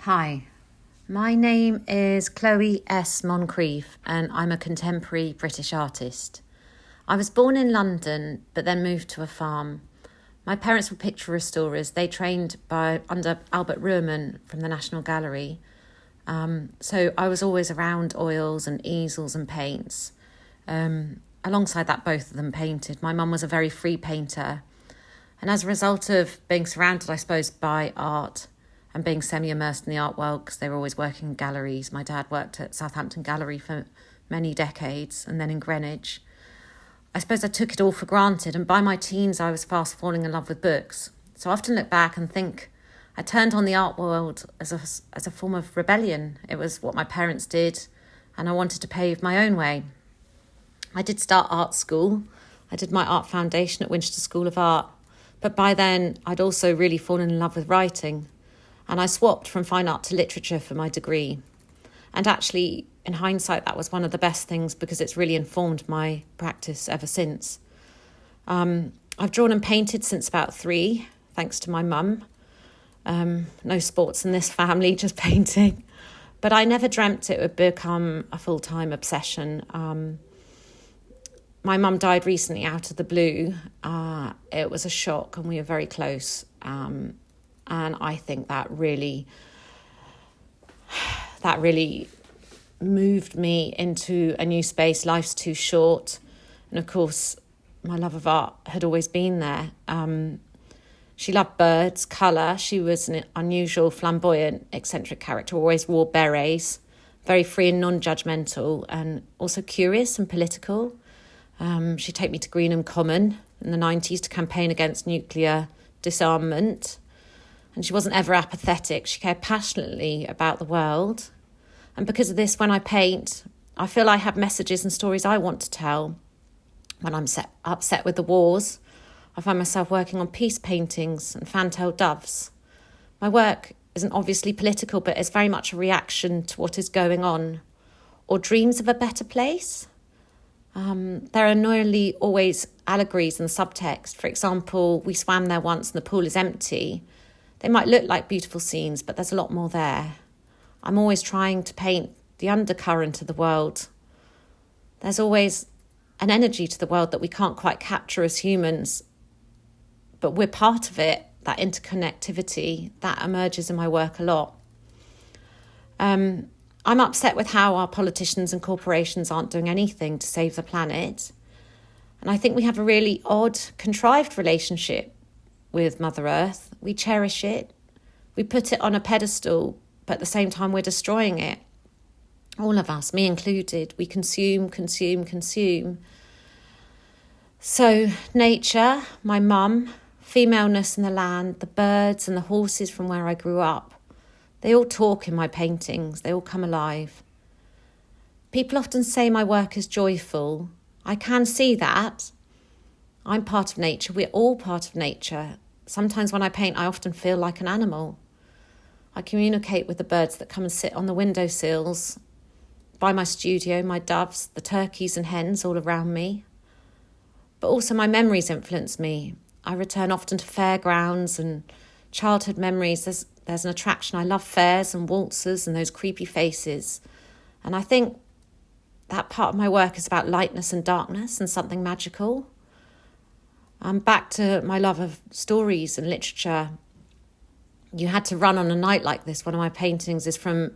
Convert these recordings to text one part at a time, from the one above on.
Hi, my name is Chloe S Moncrieff and I'm a contemporary British artist. I was born in London but then moved to a farm. My parents were picture restorers. They trained under Albert Ruhrmann from the National Gallery. So I was always around oils and easels and paints. Alongside that, both of them painted. My mum was a very free painter. And as a result of being surrounded, I suppose, by art and being semi-immersed in the art world, because they were always working in galleries. My dad worked at Southampton Gallery for many decades and then in Greenwich. I suppose I took it all for granted, and by my teens I was fast falling in love with books. So I often look back and think I turned on the art world as a form of rebellion. It was what my parents did, and I wanted to pave my own way. I did start art school. I did my art foundation at Winchester School of Art, but by then I'd also really fallen in love with writing, and I swapped from fine art to literature for my degree. And actually, in hindsight, that was one of the best things because it's really informed my practice ever since. I've drawn and painted since about 3, thanks to my mum. No sports in this family, just painting. But I never dreamt it would become a full-time obsession. My mum died recently out of the blue. It was a shock and we were very close. And I think that really moved me into a new space. Life's too short. And of course, my love of art had always been there. She loved birds, colour. She was an unusual, flamboyant, eccentric character, always wore berets, very free and non-judgmental, and also curious and political. She'd take me to Greenham Common in the 90s to campaign against nuclear disarmament. And she wasn't ever apathetic. She cared passionately about the world. And because of this, when I paint, I feel I have messages and stories I want to tell. When I'm upset with the wars, I find myself working on peace paintings and fan-tailed doves. My work isn't obviously political, but it's very much a reaction to what is going on. Or dreams of a better place. There are nearly always allegories in the subtext. For example, we swam there once and the pool is empty. They might look like beautiful scenes, but there's a lot more there. I'm always trying to paint the undercurrent of the world. There's always an energy to the world that we can't quite capture as humans, but we're part of it. That interconnectivity, that emerges in my work a lot. I'm upset with how our politicians and corporations aren't doing anything to save the planet. And I think we have a really odd, contrived relationship with Mother Earth. We cherish it. We put it on a pedestal, but at the same time we're destroying it. All of us, me included, we consume. So nature, my mum, femaleness in the land, the birds and the horses from where I grew up, they all talk in my paintings, they all come alive. People often say my work is joyful. I can see that. I'm part of nature, we're all part of nature. Sometimes when I paint, I often feel like an animal. I communicate with the birds that come and sit on the windowsills, by my studio, my doves, the turkeys and hens all around me. But also my memories influence me. I return often to fairgrounds and childhood memories. There's an attraction. I love fairs and waltzers and those creepy faces. And I think that part of my work is about lightness and darkness and something magical. I'm back to my love of stories and literature. You had to run on a night like this. One of my paintings is from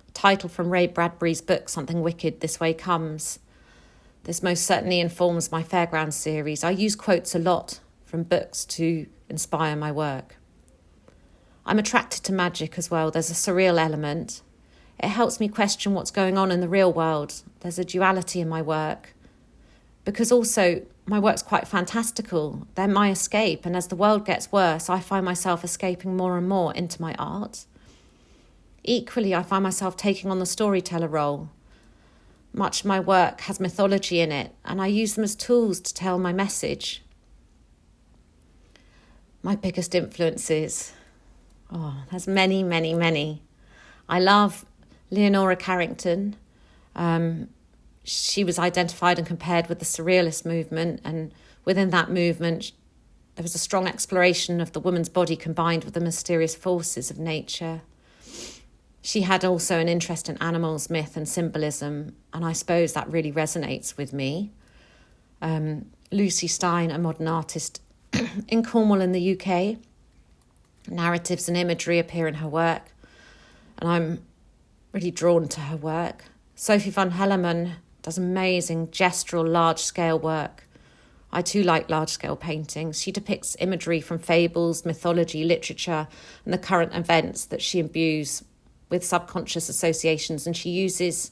a title from Ray Bradbury's book, Something Wicked, This Way Comes. This most certainly informs my Fairground series. I use quotes a lot from books to inspire my work. I'm attracted to magic as well. There's a surreal element. It helps me question what's going on in the real world. There's a duality in my work. Because also, my work's quite fantastical. They're my escape, and as the world gets worse, I find myself escaping more and more into my art. Equally, I find myself taking on the storyteller role. Much of my work has mythology in it, and I use them as tools to tell my message. My biggest influences, there's many. I love Leonora Carrington. She was identified and compared with the Surrealist movement, and within that movement there was a strong exploration of the woman's body combined with the mysterious forces of nature. She had also an interest in animals, myth and symbolism, and I suppose that really resonates with me. Lucy Stein, a modern artist in Cornwall in the UK. Narratives and imagery appear in her work, and I'm really drawn to her work. Sophie van Helleman does amazing gestural large-scale work. I too like large-scale paintings. She depicts imagery from fables, mythology, literature, and the current events that she imbues with subconscious associations, and she uses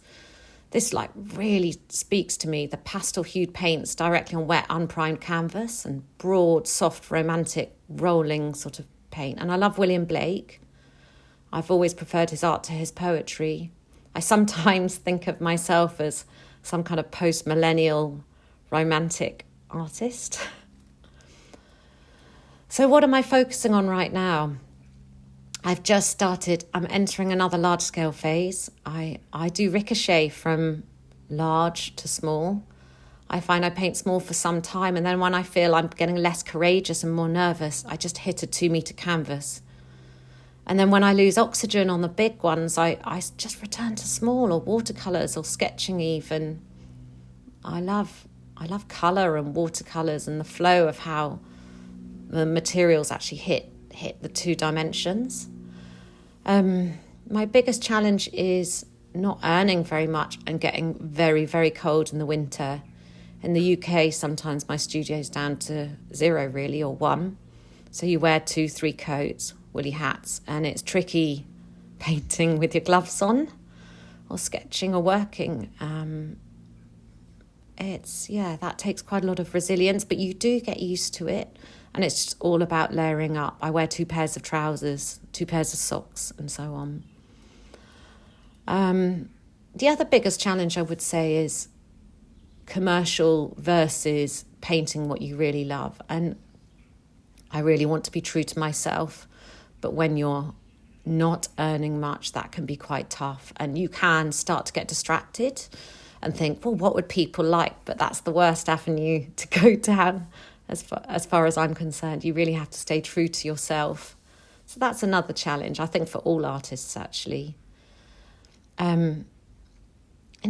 this really speaks to me, the pastel hued paints directly on wet unprimed canvas and broad, soft, romantic, rolling sort of paint. And I love William Blake. I've always preferred his art to his poetry. I sometimes think of myself as some kind of post-millennial romantic artist. So what am I focusing on right now? I've just started, I'm entering another large-scale phase. I do ricochet from large to small. I find I paint small for some time, and then when I feel I'm getting less courageous and more nervous, I just hit a 2-metre canvas. And then when I lose oxygen on the big ones, I just return to small or watercolours or sketching even. I love colour and watercolours and the flow of how the materials actually hit the 2 dimensions. My biggest challenge is not earning very much and getting very, very cold in the winter. In the UK, sometimes my studio's down to 0 really, or 1. So you wear 2-3 coats, woolly hats, and it's tricky painting with your gloves on or sketching or working. That takes quite a lot of resilience, but you do get used to it. And it's just all about layering up. I wear 2 pairs of trousers, 2 pairs of socks, and so on. The other biggest challenge I would say is commercial versus painting what you really love. And I really want to be true to myself. But when you're not earning much, that can be quite tough. And you can start to get distracted and think, well, what would people like? But that's the worst avenue to go down. As far as I'm concerned, you really have to stay true to yourself. So that's another challenge, I think, for all artists, actually. In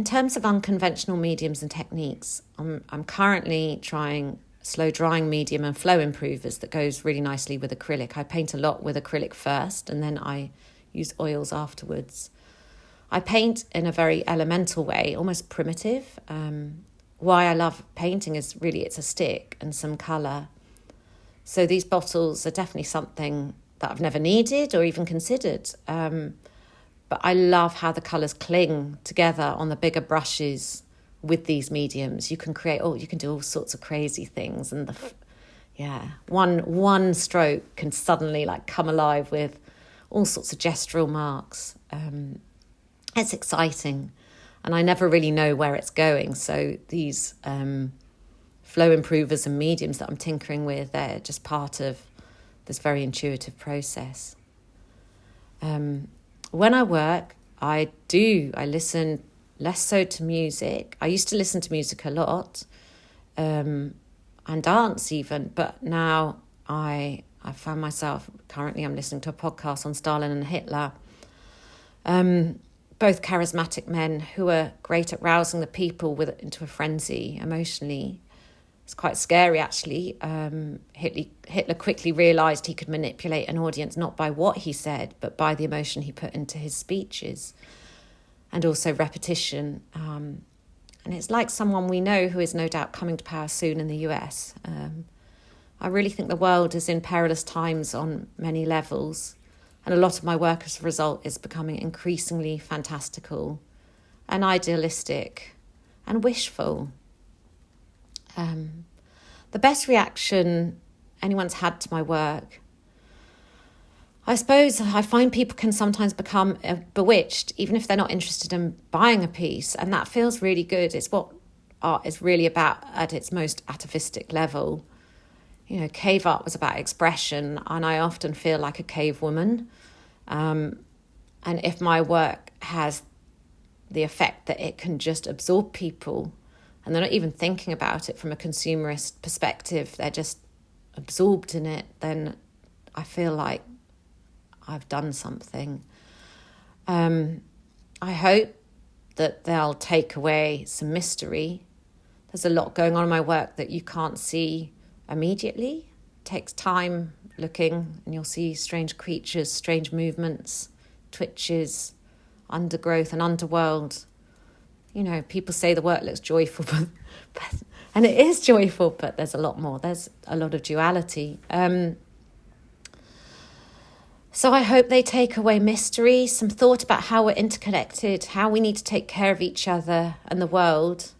terms of unconventional mediums and techniques, I'm currently trying slow drying medium and flow improvers that goes really nicely with acrylic. I paint a lot with acrylic first, and then I use oils afterwards. I paint in a very elemental way, almost primitive. Why I love painting is really it's a stick and some colour. So these bottles are definitely something that I've never needed or even considered. But I love how the colours cling together on the bigger brushes with these mediums. You can do all sorts of crazy things. And one stroke can suddenly come alive with all sorts of gestural marks. It's exciting. And I never really know where it's going. So these flow improvers and mediums that I'm tinkering with, they're just part of this very intuitive process. When I work, I listen less so to music. I used to listen to music a lot and dance even, but now I found myself, currently I'm listening to a podcast on Stalin and Hitler. Both charismatic men who are great at rousing the people into a frenzy emotionally. It's quite scary, actually. Hitler quickly realised he could manipulate an audience not by what he said, but by the emotion he put into his speeches, and also repetition. And it's like someone we know who is no doubt coming to power soon in the US. I really think the world is in perilous times on many levels. And a lot of my work as a result is becoming increasingly fantastical and idealistic and wishful. The best reaction anyone's had to my work, I suppose I find people can sometimes become bewitched, even if they're not interested in buying a piece. And that feels really good. It's what art is really about at its most atavistic level. You know, cave art was about expression, and I often feel like a cave woman. And if my work has the effect that it can just absorb people, and they're not even thinking about it from a consumerist perspective, they're just absorbed in it, then I feel like I've done something. I hope that they'll take away some mystery. There's a lot going on in my work that you can't see immediately. It takes time looking, and you'll see strange creatures, strange movements, twitches, undergrowth and underworld. You know, people say the work looks joyful, and it is joyful, but there's a lot more. There's a lot of duality. So I hope they take away mystery, some thought about how we're interconnected, how we need to take care of each other and the world,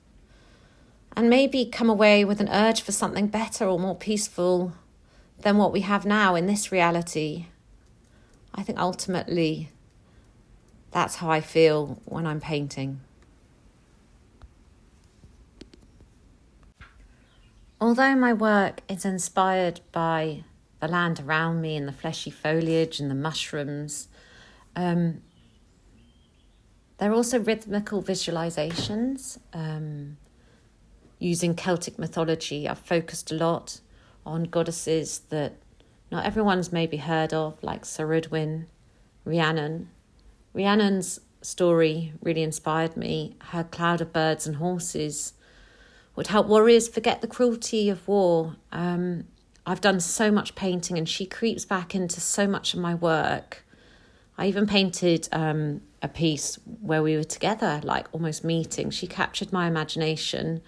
and maybe come away with an urge for something better or more peaceful than what we have now in this reality. I think ultimately that's how I feel when I'm painting. Although my work is inspired by the land around me and the fleshy foliage and the mushrooms, they're also rhythmical visualizations. Using Celtic mythology, I've focused a lot on goddesses that not everyone's maybe heard of, like Cerridwen, Rhiannon. Rhiannon's story really inspired me. Her cloud of birds and horses would help warriors forget the cruelty of war. I've done so much painting, and she creeps back into so much of my work. I even painted a piece where we were together, like almost meeting. She captured my imagination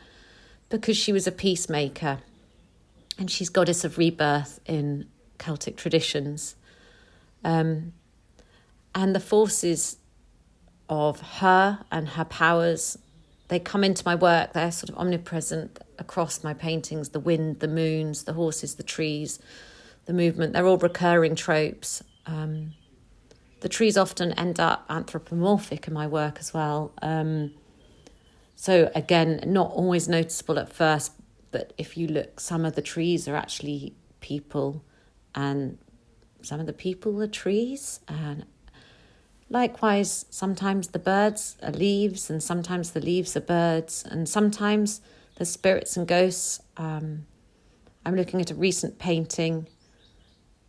because she was a peacemaker, and she's goddess of rebirth in Celtic traditions. And the forces of her and her powers, they come into my work. They're sort of omnipresent across my paintings. The wind, the moons, the horses, the trees, the movement, they're all recurring tropes. The trees often end up anthropomorphic in my work as well. So again, not always noticeable at first, but if you look, some of the trees are actually people, and some of the people are trees. And likewise, sometimes the birds are leaves, and sometimes the leaves are birds, and sometimes the spirits and ghosts. I'm looking at a recent painting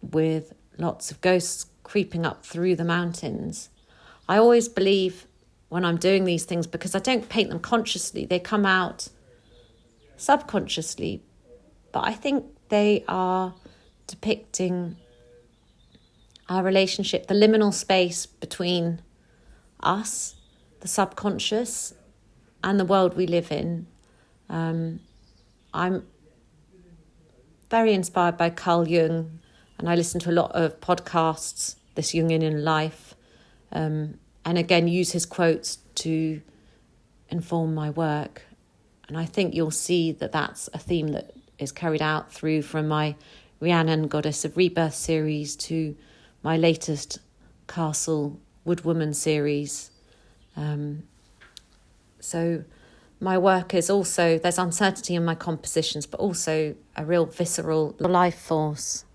with lots of ghosts creeping up through the mountains. I always believe when I'm doing these things, because I don't paint them consciously, they come out subconsciously, but I think they are depicting our relationship, the liminal space between us, the subconscious, and the world we live in. I'm very inspired by Carl Jung, and I listen to a lot of podcasts, this Jungian life, and again use his quotes to inform my work. And I think you'll see that that's a theme that is carried out through from my Rhiannon Goddess of Rebirth series to my latest Castle Woodwoman series. So my work is also, there's uncertainty in my compositions, but also a real visceral life force.